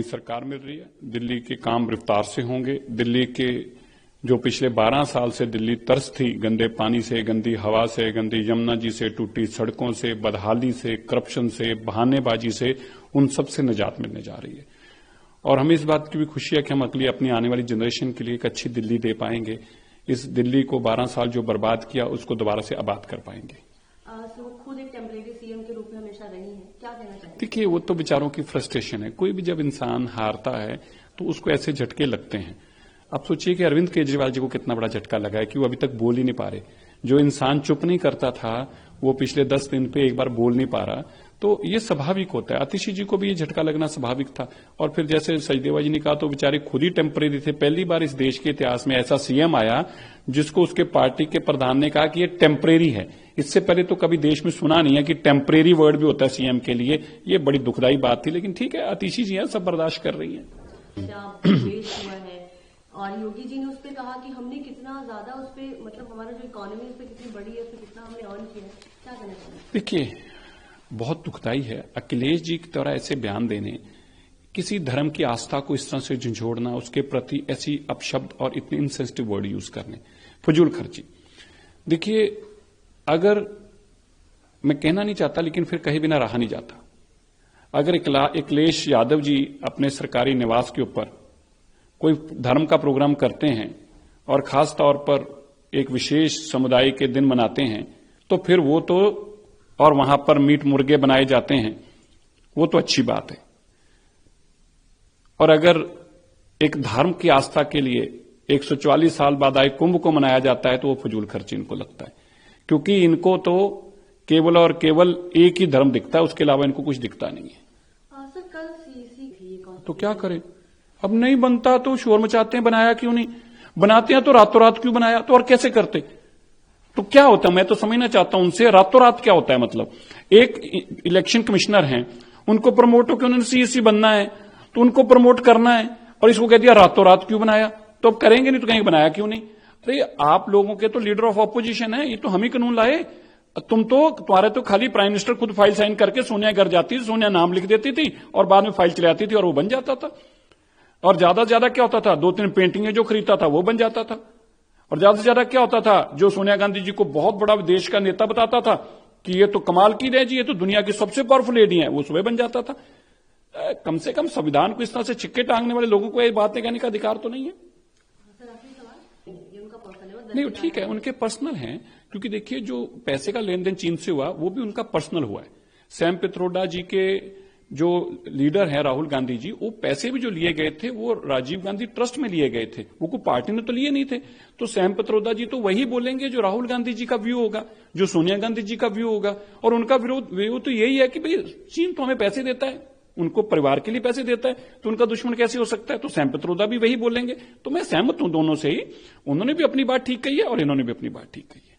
नई सरकार मिल रही है, दिल्ली के काम रफ्तार से होंगे। दिल्ली के जो पिछले 12 साल से दिल्ली तरस थी, गंदे पानी से, गंदी हवा से, गंदी यमुना जी से, टूटी सड़कों से, बदहाली से, करप्शन से, बहानेबाजी से, उन सब से निजात मिलने जा रही है। और हमें इस बात की भी खुशी है कि हम अगली अपनी आने वाली जनरेशन के लिए एक अच्छी दिल्ली दे पाएंगे। इस दिल्ली को 12 साल जो बर्बाद किया उसको दोबारा से आबाद कर पाएंगे। खुद एक टेम्परेरी सीएम के रूप में हमेशा रही है, क्या कहना चाहिए? देखिए, वो तो बेचारों की फ्रस्ट्रेशन है। कोई भी जब इंसान हारता है तो उसको ऐसे झटके लगते हैं। आप सोचिए कि अरविंद केजरीवाल जी को कितना बड़ा झटका लगा है कि वो अभी तक बोल ही नहीं पा रहे। जो इंसान चुप नहीं करता था वो पिछले 10 दिन पे एक बार बोल नहीं पा रहा। तो ये स्वाभाविक होता है। आतिशी जी को भी ये झटका लगना स्वाभाविक था। और फिर जैसे सचदेवा जी ने कहा, तो बेचारे खुद ही टेम्परेरी थे। पहली बार इस देश के इतिहास में ऐसा सीएम आया जिसको उसके पार्टी के प्रधान ने कहा कि ये टेम्परेरी है। इससे पहले तो कभी देश में सुना नहीं है कि टेम्परेरी वर्ड भी होता है सीएम के लिए। ये बड़ी दुखदायी बात थी, लेकिन ठीक है, आतिशी जी हैं, सब बर्दाश्त कर रही हैं। और योगी जी ने उस पर कहा कि हमने कितना ज्यादा उस पर, मतलब हमारा जो इकोनॉमी उस पर कितनी बड़ी है, उस पर कितना हमने अर्न किया है, क्या कहना चाहिए? देखिए, बहुत दुखदाई है अखिलेश जी की तरह ऐसे बयान देने, किसी धर्म की आस्था को इस तरह से झंझोड़ना, उसके प्रति ऐसी अपशब्द और इतने इनसेंसिटिव वर्ड यूज करने, फजूल खर्ची। देखिए, अगर मैं कहना नहीं चाहता लेकिन फिर कहे बिना रहा नहीं जाता। अगर अखिलेश यादव जी अपने सरकारी निवास के ऊपर कोई धर्म का प्रोग्राम करते हैं और खास तौर पर एक विशेष समुदाय के दिन मनाते हैं, तो फिर वो तो, और वहां पर मीट मुर्गे बनाए जाते हैं, वो तो अच्छी बात है। और अगर एक धर्म की आस्था के लिए 144 साल बाद आए कुंभ को मनाया जाता है तो वो फजूल खर्ची इनको लगता है, क्योंकि इनको तो केवल और केवल एक ही धर्म दिखता है, उसके अलावा इनको कुछ दिखता नहीं है। सर, कल सीसी थी, तो क्या करें? अब नहीं बनता तो शोर मचाते हैं, बनाया क्यों नहीं? बनाते हैं तो रातों रात क्यों बनाया? तो और कैसे करते? तो क्या होता है, मैं तो समझना चाहता हूं उनसे, रातों रात क्या होता है? मतलब एक इलेक्शन कमिश्नर हैं, उनको प्रमोट होकर उन्होंने सीएससी बनना है तो उनको प्रमोट करना है, और इसको कह दिया रातों रात क्यों बनाया? तो अब करेंगे नहीं तो कहेंगे बनाया क्यों नहीं? अरे आप लोगों के तो लीडर ऑफ ऑपोजिशन है, ये तो हम ही कानून लाए। तुम्हारे तो खाली प्राइम मिनिस्टर खुद फाइल साइन करके सोनिया घर जाती थी, सोनिया नाम लिख देती थी और बाद में फाइल चले आती थी और वो बन जाता था। और ज्यादा से ज्यादा क्या होता था, 2-3 पेंटिंगें जो खरीदता था वो बन जाता था। और ज्यादा से ज्यादा क्या होता था, जो सोनिया गांधी जी को बहुत बड़ा देश का नेता बताता था कि ये तो कमाल की है जी, ये तो दुनिया की सबसे पावरफुल लेडी है, वो सुबह बन जाता था। कम से कम संविधान को इस तरह से छिक्के टांगने वाले लोगों को ये बातें कहने का अधिकार तो नहीं है। नहीं, ठीक है, उनके पर्सनल हैं, क्योंकि देखिए जो पैसे का लेन देन चीन से हुआ वो भी उनका पर्सनल हुआ है। सैम पित्रोदा जी के जो लीडर हैं राहुल गांधी जी, वो पैसे भी जो लिए गए थे वो राजीव गांधी ट्रस्ट में लिए गए थे, वो कोई पार्टी ने तो लिए नहीं थे। तो सैम पित्रोदा जी तो वही बोलेंगे जो राहुल गांधी जी का व्यू होगा, जो सोनिया गांधी जी का व्यू होगा। और उनका व्यू तो यही है कि भाई चीन तो हमें पैसे देता है, उनको परिवार के लिए पैसे देता है, तो उनका दुश्मन कैसे हो सकता है? तो सैम पित्रोदा भी वही बोलेंगे। तो मैं सहमत हूं दोनों से ही, उन्होंने भी अपनी बात ठीक कही है और इन्होंने भी अपनी बात ठीक कही है।